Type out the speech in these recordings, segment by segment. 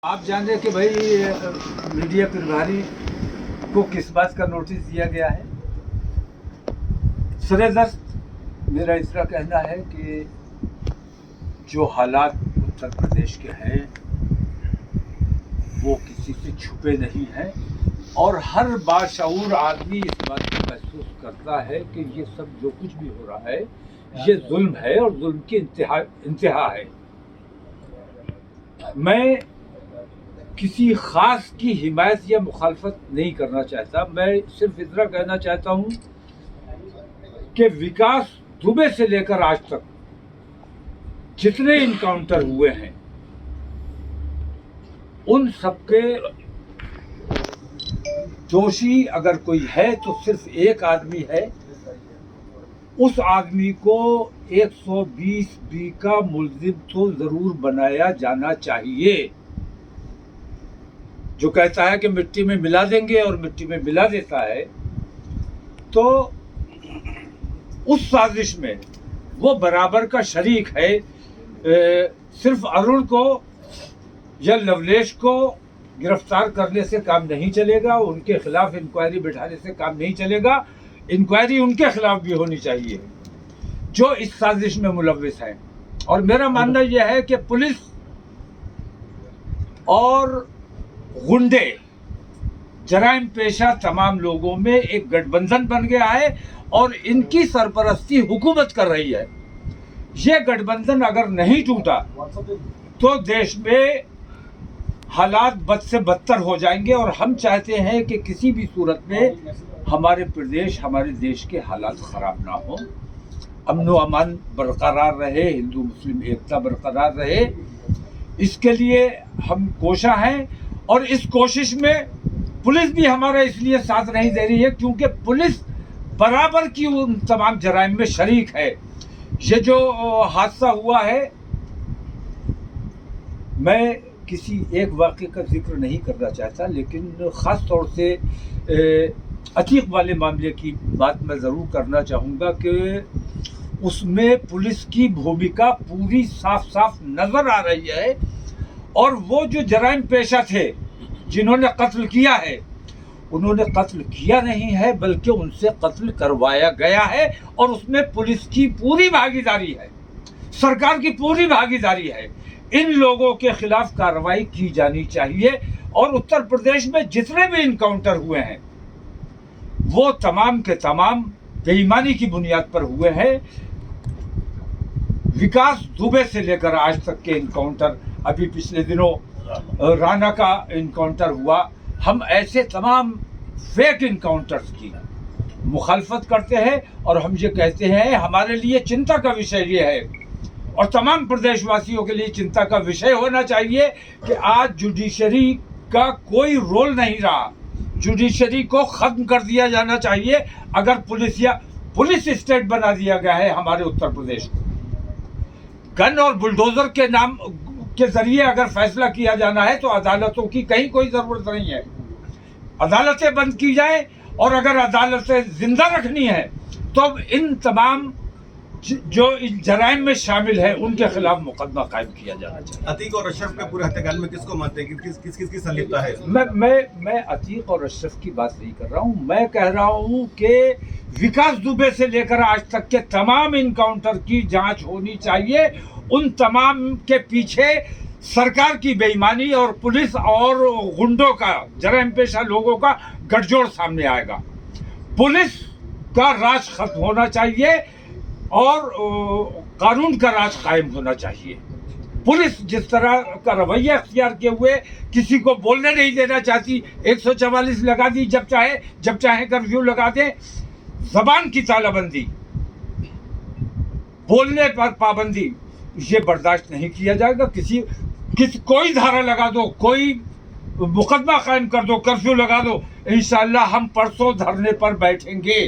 आप जान रहे कि भाई मीडिया प्रभारी को किस बात का नोटिस दिया गया है। सरेदस्त मेरा इस तरह कहना है कि जो हालात उत्तर प्रदेश के हैं वो किसी से छुपे नहीं हैं और हर बाशऊर आदमी इस बात को महसूस करता है कि ये सब जो कुछ भी हो रहा है ये जुल्म है और जुल्म की इंतहा है। मैं किसी खास की हिमायत या मुखालफत नहीं करना चाहता, मैं सिर्फ इतना कहना चाहता हूं कि विकास दुबे से लेकर आज तक जितने इनकाउंटर हुए हैं उन सबके दोषी अगर कोई है तो सिर्फ एक आदमी है। उस आदमी को 120B का मुल्जिम तो जरूर बनाया जाना चाहिए। जो कहता है कि मिट्टी में मिला देंगे और मिट्टी में मिला देता है, तो उस साजिश में वो बराबर का शरीक है। सिर्फ अरुण को या लवलेश को गिरफ्तार करने से काम नहीं चलेगा, उनके खिलाफ इंक्वायरी बिठाने से काम नहीं चलेगा। इंक्वायरी उनके खिलाफ भी होनी चाहिए जो इस साजिश में मुलव्विस हैं। और मेरा मानना यह है कि पुलिस और गुंडे जराइम पेशा तमाम लोगों में एक गठबंधन बन गया है और इनकी सरपरस्ती हुकूमत कर रही है। ये गठबंधन अगर नहीं टूटा तो देश में हालात बद से बदतर हो जाएंगे और हम चाहते हैं कि किसी भी सूरत में हमारे प्रदेश, हमारे देश के हालात खराब ना हो, अमन व अमान बरकरार रहे, हिंदू मुस्लिम एकता बरकरार रहे। इसके लिए हम कोशा हैं और इस कोशिश में पुलिस भी हमारा इसलिए साथ नहीं दे रही है क्योंकि पुलिस बराबर की उन तमाम जराइम में शरीक है। ये जो हादसा हुआ है, मैं किसी एक वाक़े का जिक्र नहीं करना चाहता, लेकिन ख़ास तौर से अतीक वाले मामले की बात मैं ज़रूर करना चाहूँगा कि उसमें पुलिस की भूमिका पूरी साफ साफ नज़र आ रही है। और वो जो जराइम पेशा थे जिन्होंने कत्ल किया है, उन्होंने कत्ल किया नहीं है बल्कि उनसे कत्ल करवाया गया है और उसमें पुलिस की पूरी भागीदारी है, सरकार की पूरी भागीदारी है। इन लोगों के खिलाफ कार्रवाई की जानी चाहिए और उत्तर प्रदेश में जितने भी इनकाउंटर हुए हैं वो तमाम के तमाम बेईमानी की बुनियाद पर हुए हैं। विकास दुबे से लेकर आज तक के इनकाउंटर, अभी पिछले दिनों राणा का इनकाउंटर हुआ, हम ऐसे तमाम फेक इनकाउंटर्स की मुखालफत करते हैं और हम ये कहते हैं हमारे लिए चिंता का विषय ये है और तमाम प्रदेशवासियों के लिए चिंता का विषय होना चाहिए कि आज जुडिशरी का कोई रोल नहीं रहा। जुडिशरी को खत्म कर दिया जाना चाहिए। अगर पुलिस स्टेट बना दिया गया है हमारे उत्तर प्रदेश को, गन और बुलडोजर के नाम के जरिए अगर फैसला किया जाना है तो अदालतों की कहीं कोई जरूरत नहीं है। अदालतें बंद की जाए और अगर अदालतें जिंदा रखनी है तो इन तमाम जो इन जराइम में शामिल है उनके खिलाफ मुकदमा कायम किया जाना चाहिए। अतीक और अशरफ के पूरे हत्याकांड में किसको मानते हैं, किसकी संलिप्तता है? मैं अतीक और अशरफ की बात नहीं कर रहा हूँ, मैं कह रहा हूँ कि विकास दुबे से लेकर आज तक के तमाम इनकाउंटर की जांच होनी चाहिए। उन तमाम के पीछे सरकार की बेईमानी और पुलिस और गुंडों का, जराइम पेशा लोगों का गठजोड़ सामने आएगा। पुलिस का राज खत्म होना चाहिए और कानून का राज कायम होना चाहिए। पुलिस जिस तरह का रवैया अख्तियार किए हुए किसी को बोलने नहीं देना चाहती, 144 लगा दी, जब चाहे कर्फ्यू लगा दे, जबान की तालाबंदी, बोलने पर पाबंदी, ये बर्दाश्त नहीं किया जाएगा। कोई धारा लगा दो, कोई मुकदमा कायम कर दो, कर्फ्यू लगा दो, इंशाअल्लाह हम परसों धरने पर बैठेंगे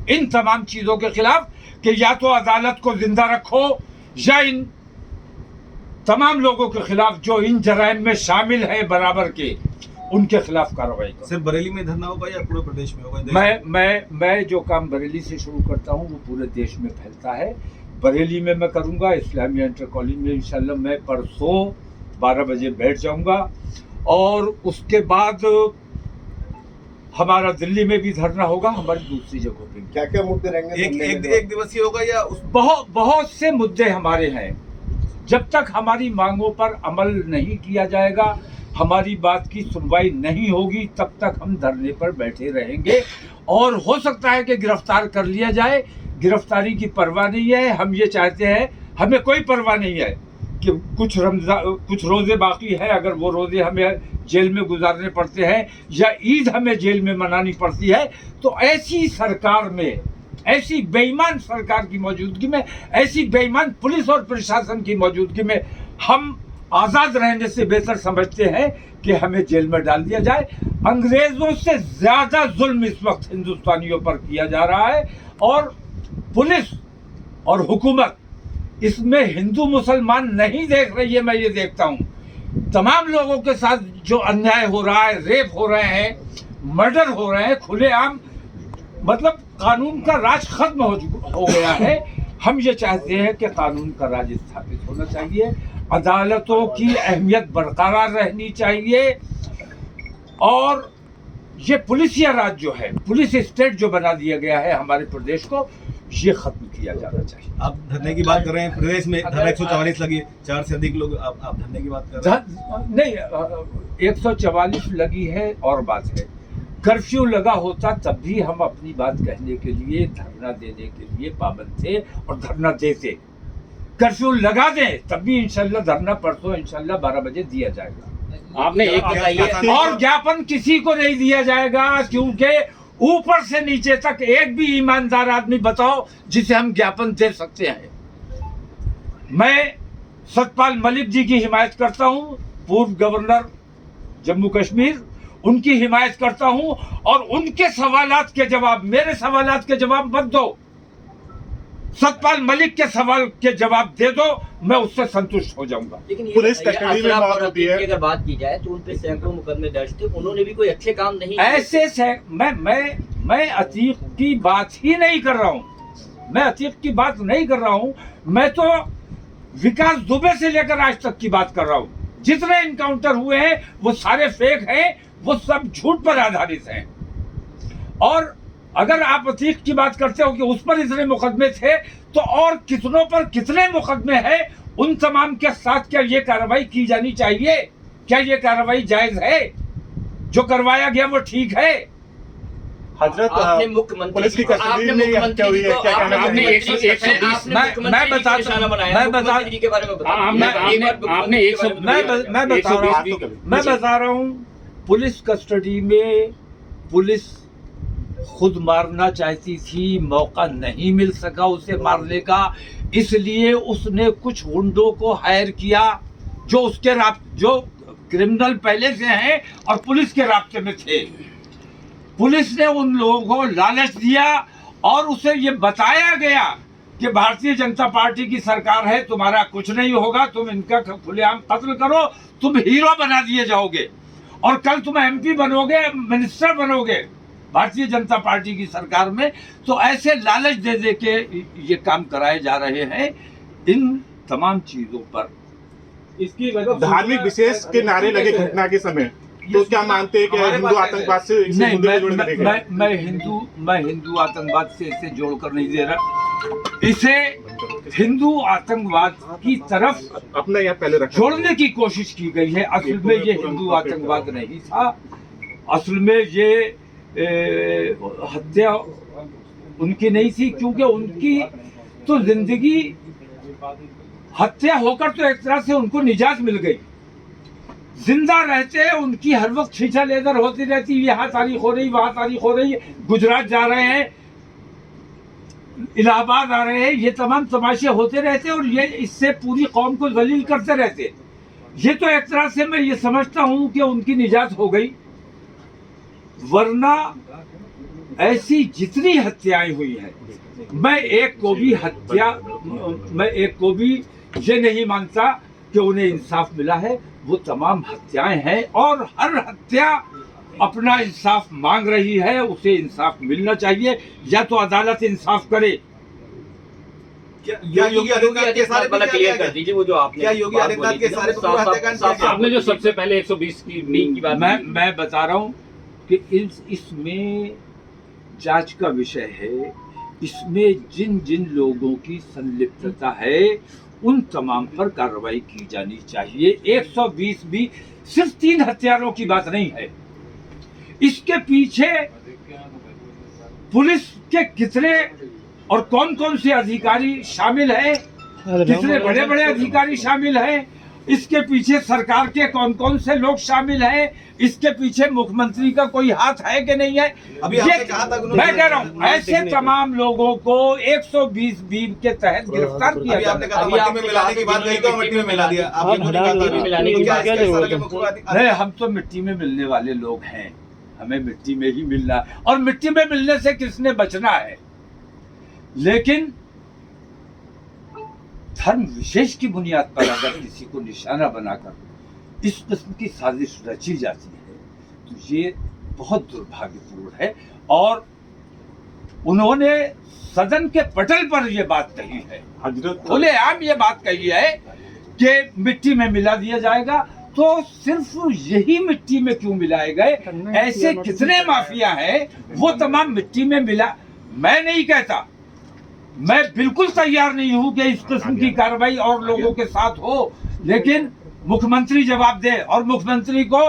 इन तमाम चीज़ों के खिलाफ कि या तो अदालत को जिंदा रखो या इन तमाम लोगों के खिलाफ जो इन जराइम में शामिल है बराबर के, उनके खिलाफ कार्रवाई करो। सिर्फ बरेली में धरना होगा या पूरे प्रदेश में होगा? मैं जो काम बरेली से शुरू करता हूँ वो पूरे देश में फैलता है। बरेली में मैं करूँगा, इस्लामिया इंटर कॉलेज में इंशाल्लाह मैं परसों 12 बजे बैठ जाऊंगा और उसके बाद हमारा दिल्ली में भी धरना होगा, हमारी दूसरी जगहों पे। क्या क्या मुद्दे रहेंगे? एक दिवसीय होगा या उस बहुत से मुद्दे हमारे हैं। जब तक हमारी मांगों पर अमल नहीं किया जाएगा, हमारी बात की सुनवाई नहीं होगी, तब तक हम धरने पर बैठे रहेंगे। और हो सकता है कि गिरफ्तार कर लिया जाए, गिरफ्तारी की परवाह नहीं है। हम ये चाहते हैं, हमें कोई परवाह नहीं है कि कुछ रोजे बाकी है, अगर वो रोजे हमें जेल में गुजारने पड़ते हैं या ईद हमें जेल में मनानी पड़ती है, तो ऐसी सरकार में, ऐसी बेईमान सरकार की मौजूदगी में, ऐसी बेईमान पुलिस और प्रशासन की मौजूदगी में हम आज़ाद रहने से बेहतर समझते हैं कि हमें जेल में डाल दिया जाए। अंग्रेज़ों से ज़्यादा जुल्म इस वक्त हिंदुस्तानियों पर किया जा रहा है और पुलिस और हुकूमत इसमें हिंदू मुसलमान नहीं देख रही है। मैं ये देखता हूँ तमाम लोगों के साथ जो अन्याय हो रहा है, रेप हो रहे हैं, मर्डर हो रहे हैं खुलेआम, मतलब कानून का राज खत्म हो गया है। हम ये चाहते हैं कि कानून का राज स्थापित होना चाहिए, अदालतों की अहमियत बरकरार रहनी चाहिए और ये पुलिसिया राज जो है, पुलिस स्टेट जो बना दिया गया है हमारे प्रदेश को, ये खत्म किया जाना चाहिए। आप धरने की बात कर रहे हैं, प्रदेश में धारा 144 लगी है, 4 से अधिक लोग, आप धरने की बात कर रहे हैं? नहीं, 144 लगी है और बात है। कर्फ्यू लगा होता तब भी हम अपनी बात कहने के लिए, धरना देने के लिए पाबंद थे और धरना देते। कर्फ्यू लगा दें तब भी इंशाल्लाह धरना परसों इंशाल्लाह 12 बजे दिया जाएगा। आपने एक बताइए, और ज्ञापन किसी को नहीं दिया जाएगा, क्योंकि ऊपर से नीचे तक एक भी ईमानदार आदमी बताओ जिसे हम ज्ञापन दे सकते हैं। मैं सतपाल मलिक जी की हिमायत करता हूं, पूर्व गवर्नर जम्मू कश्मीर, उनकी हिमायत करता हूं और उनके सवालात के जवाब, मेरे सवालात के जवाब मत दो, सतपाल मलिक के सवाल के जवाब दे दो, मैं उससे संतुष्ट हो जाऊंगा। लेकिन पुलिस कस्टडी में मौत होती है। अगर बात की जाए तो उन पे सैकड़ों मुकदमे दर्ज थे, उन्होंने भी कोई अच्छे काम नहीं ऐसे से मैं अतीक की बात ही नहीं कर रहा हूं, मैं अतीक की बात नहीं कर रहा हूं, मैं तो विकास दुबे से लेकर आज तक की बात कर रहा हूं। जितने इनकाउंटर हुए हैं वो सारे फेक हैं, वो सब झूठ पर आधारित हैं। और अगर आप अतीक की बात करते हो कि उस पर इतने मुकदमे थे, तो और कितनों पर कितने मुकदमे हैं, उन तमाम के साथ क्या ये कार्रवाई की जानी चाहिए? क्या ये कार्रवाई जायज है? जो करवाया गया वो ठीक है? हजरत, आपने मुख्यमंत्री पुलिस की कस्टडी में ये हत्या हुई है, क्या कहना आपने चाहिए? 120 मैं बता रहा हूँ, पुलिस कस्टडी में पुलिस खुद मारना चाहती थी, मौका नहीं मिल सका उसे मारने का, इसलिए उसने कुछ गुंडों को हायर किया जो उसके जो क्रिमिनल पहले से हैं और पुलिस के राब्ते में थे। पुलिस ने उन लोगों को लालच दिया और उसे ये बताया गया कि भारतीय जनता पार्टी की सरकार है, तुम्हारा कुछ नहीं होगा, तुम इनका खुलेआम कत्ल करो, तुम हीरो बना दिए जाओगे और कल तुम एमपी बनोगे, मिनिस्टर बनोगे भारतीय जनता पार्टी की सरकार में। तो ऐसे लालच दे दे के ये काम कराए जा रहे हैं। इन तमाम चीजों पर इसकी धार्मिक विशेष के नारे लगे घटना के समय, तो क्या मानते हैं कि हिंदू आतंकवाद से नहीं, मैं हिंदू आतंकवाद से इसे जोड़कर नहीं दे रहा, इसे हिंदू आतंकवाद की तरफ अपना यहाँ पहले रखा जोड़ने की कोशिश की गई है। असल में ये हिंदू आतंकवाद नहीं था, असल में ये हत्या उनकी नहीं थी, क्योंकि उनकी तो जिंदगी, हत्या होकर तो एक तरह से उनको निजात मिल गई। जिंदा रहते उनकी हर वक्त खींचा लेदर होती रहती, यहाँ तारीख हो रही, वहाँ तारीख हो रही, गुजरात जा रहे हैं, इलाहाबाद आ रहे हैं, ये तमाम तमाशे होते रहते और ये इससे पूरी कौम को जलील करते रहते। ये तो एक तरह से मैं ये समझता हूँ कि उनकी निजात हो गई, वरना ऐसी जितनी हत्याएं हुई हैं, मैं एक को भी ये नहीं मानता कि उन्हें इंसाफ मिला है। वो तमाम हत्याएं हैं और हर हत्या अपना इंसाफ मांग रही है, उसे इंसाफ मिलना चाहिए। या तो अदालत इंसाफ करे क्या योगी आदित्यनाथ के सारे वाला क्लियर कर दीजिए, वो जो आपने क्या योगी बात आदित्यनाथ बोली के थी ना, सारे वो पूरा साफ- हत्याकांड साफ- किया? आपने जो सबसे पहले 120 की बात की। मैं बता रहा हूं कि इसमें जांच का विषय है। इसमें जिन जिन लोगों की संलिप्तता है उन तमाम पर कार्रवाई की जानी चाहिए। 120 भी सिर्फ 3 हत्यारों की बात नहीं है। इसके पीछे पुलिस के कितने और कौन कौन से अधिकारी शामिल है, कितने बड़े बड़े अधिकारी शामिल हैं, इसके पीछे सरकार के कौन कौन से लोग शामिल हैं, इसके पीछे मुख्यमंत्री का कोई हाथ है कि नहीं है। अभी आपने कहा था मैं कह रहा हूँ ऐसे तमाम लोगों को 120 बी के तहत गिरफ्तार किया अभी आपने जाता कहा है। था मट्टी में मिलाने की बात कही तो मट्टी में मिला दिया, आपने क्यों नहीं कहा था? मिलाने की तो क्या बात इसका क्या इस तरह जरूरत के है? मुख्यवादी- नहीं, हम तो मिट्टी में मिलने वाले लोग हैं, हमें मिट्टी में ही मिलना है और मिट्टी में मिलने से किसने बचना है। लेकिन धर्म विशेष की बुनियाद पर अगर किसी को निशाना बनाकर इस किस्म की साजिश रची जाती है तो ये बहुत दुर्भाग्यपूर्ण है। और उन्होंने सदन के पटल पर ये बात कही है, हजरत खुलेआम ये बात कही है कि मिट्टी में मिला दिया जाएगा। तो सिर्फ यही मिट्टी में क्यों मिलाए गए? ऐसे कितने माफिया हैं वो तमाम मिट्टी में मिला। मैं नहीं कहता, मैं बिल्कुल तैयार नहीं हूं कि इस किस्म की कार्रवाई और लोगों के साथ हो, लेकिन मुख्यमंत्री जवाब दे और मुख्यमंत्री को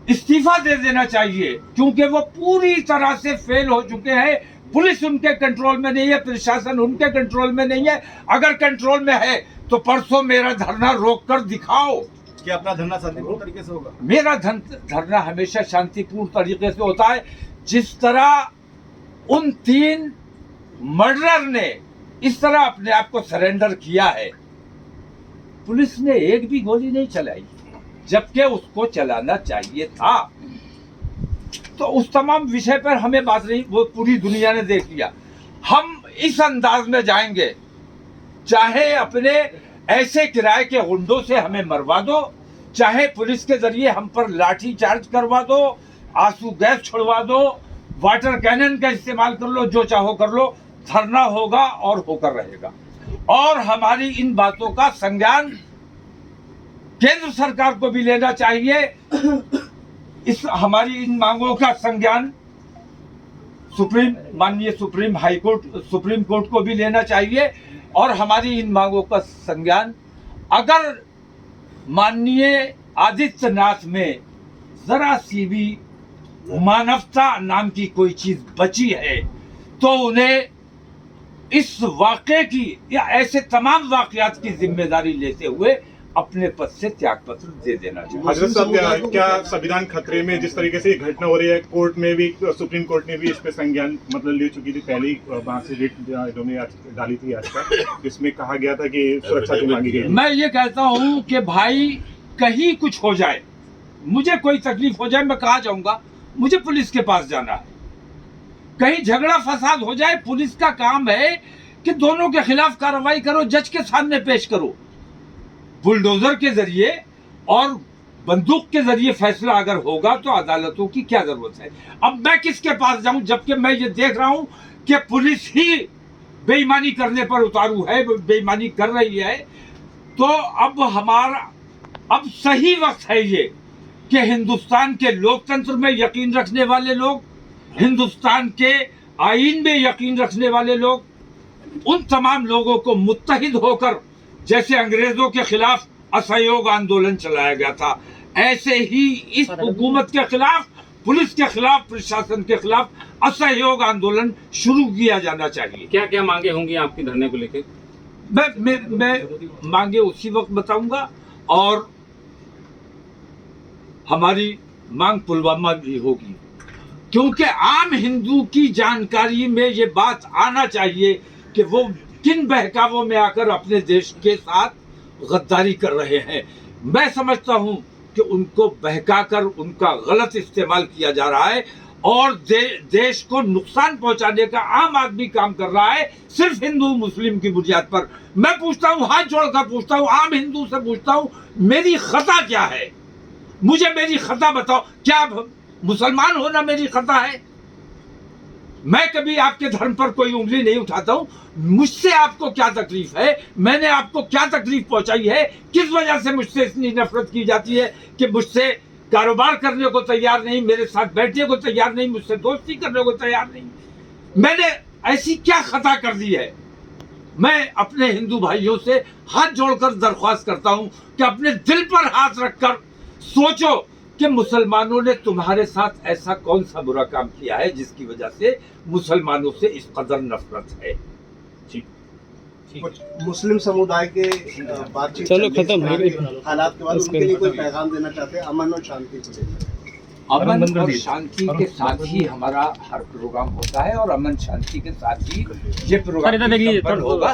इस्तीफा दे देना चाहिए क्योंकि वो पूरी तरह से फेल हो चुके हैं। पुलिस उनके कंट्रोल में नहीं है, प्रशासन उनके कंट्रोल में नहीं है। अगर कंट्रोल में है तो परसों मेरा धरना रोक कर दिखाओ। क्या अपना धरना शांतिपूर्ण तरीके से होगा? मेरा धरना हमेशा शांतिपूर्ण तरीके से होता है। जिस तरह उन 3 मर्डरर ने इस तरह अपने आप को सरेंडर किया है, पुलिस ने एक भी गोली नहीं चलाई जबकि उसको चलाना चाहिए था। तो उस तमाम विषय पर हमें बात नहीं, वो पूरी दुनिया ने देख लिया। हम इस अंदाज में जाएंगे, चाहे अपने ऐसे किराए के गुंडों से हमें मरवा दो, चाहे पुलिस के जरिए हम पर लाठी चार्ज करवा दो, आंसू गैस छोड़वा दो, वाटर कैनन का इस्तेमाल कर लो, जो चाहो कर लो, धरना होगा और होकर रहेगा। और हमारी इन बातों का संज्ञान केंद्र सरकार को भी लेना चाहिए। इस हमारी इन मांगों का संज्ञान माननीय सुप्रीम कोर्ट को भी लेना चाहिए। और हमारी इन मांगों का संज्ञान अगर माननीय आदित्यनाथ में जरा सी भी मानवता नाम की कोई चीज बची है तो उन्हें इस वाक़े की या ऐसे तमाम वाक़यात की जिम्मेदारी लेते हुए अपने पद से त्यागपत्र दे देना चाहिए। हजरत साहब, क्या संविधान खतरे में जिस तरीके से ये घटना हो रही है, कोर्ट में भी, सुप्रीम कोर्ट ने भी इस पे संज्ञान मतलब ले चुकी थी पहले ही, वहां से रिट इन्होंने डाली थी आज तक, जिसमें कहा गया था कि सुरक्षा की मांगी गई। मैं ये कहता हूं कि भाई कहीं कुछ हो जाए, मुझे कोई तकलीफ हो जाए, मैं कहाँ जाऊंगा? मुझे पुलिस के पास जाना है। कहीं झगड़ा फसाद हो जाए, पुलिस का काम है कि दोनों के खिलाफ कार्रवाई करो, जज के सामने पेश करो। बुलडोजर के जरिए और बंदूक के जरिए फैसला अगर होगा तो अदालतों की क्या जरूरत है? अब मैं किसके पास जाऊं जबकि मैं ये देख रहा हूं कि पुलिस ही बेईमानी करने पर उतारू है, बेईमानी कर रही है। तो अब सही वक्त है ये कि हिंदुस्तान के लोकतंत्र में यकीन रखने वाले लोग, हिंदुस्तान के आईन में यकीन रखने वाले लोग, उन तमाम लोगों को मुत्तहिद होकर, जैसे अंग्रेजों के खिलाफ असहयोग आंदोलन चलाया गया था, ऐसे ही इस हुकूमत के खिलाफ, पुलिस के खिलाफ, प्रशासन के खिलाफ असहयोग आंदोलन शुरू किया जाना चाहिए। क्या क्या मांगे होंगी आपके धरने को लेकर? मैं मांगे उसी वक्त बताऊंगा। और हमारी मांग पुलवामा भी होगी, क्योंकि आम हिंदू की जानकारी में ये बात आना चाहिए कि वो किन बहकावों में आकर अपने देश के साथ गद्दारी कर रहे हैं। मैं समझता हूं कि उनको बहकाकर उनका गलत इस्तेमाल किया जा रहा है और देश को नुकसान पहुंचाने का आम आदमी काम कर रहा है, सिर्फ हिंदू मुस्लिम की बुनियाद पर। मैं पूछता हूं, हाथ जोड़कर पूछता हूं, आम हिंदू से पूछता हूं, मेरी खता क्या है? मुझे मेरी खता बताओ। क्या मुसलमान होना मेरी खता है? मैं कभी आपके धर्म पर कोई उंगली नहीं उठाता हूं। मुझसे आपको क्या तकलीफ है, मैंने आपको क्या तकलीफ पहुंचाई है, किस वजह से मुझसे इतनी नफरत की जाती है कि मुझसे कारोबार करने को तैयार नहीं, मेरे साथ बैठने को तैयार नहीं, मुझसे दोस्ती करने को तैयार नहीं। मैंने ऐसी क्या खता कर दी है? मैं अपने हिंदू भाइयों से हाथ जोड़कर दरख्वास्त करता हूं कि अपने दिल पर हाथ रखकर सोचो कि मुसलमानों ने तुम्हारे साथ ऐसा कौन सा बुरा काम किया है जिसकी वजह से मुसलमानों से इस कदर नफरत है। कुछ मुस्लिम समुदाय के बातचीत चलो खत्म हालात के बाद उनके लिए कोई पैगाम देना चाहते हैं अमन और शांति को लेकर? अमन और शांति के साथ ही हमारा हर प्रोग्राम होता है और अमन शांति के साथ ही ये प्रोग्राम संपन्न होगा।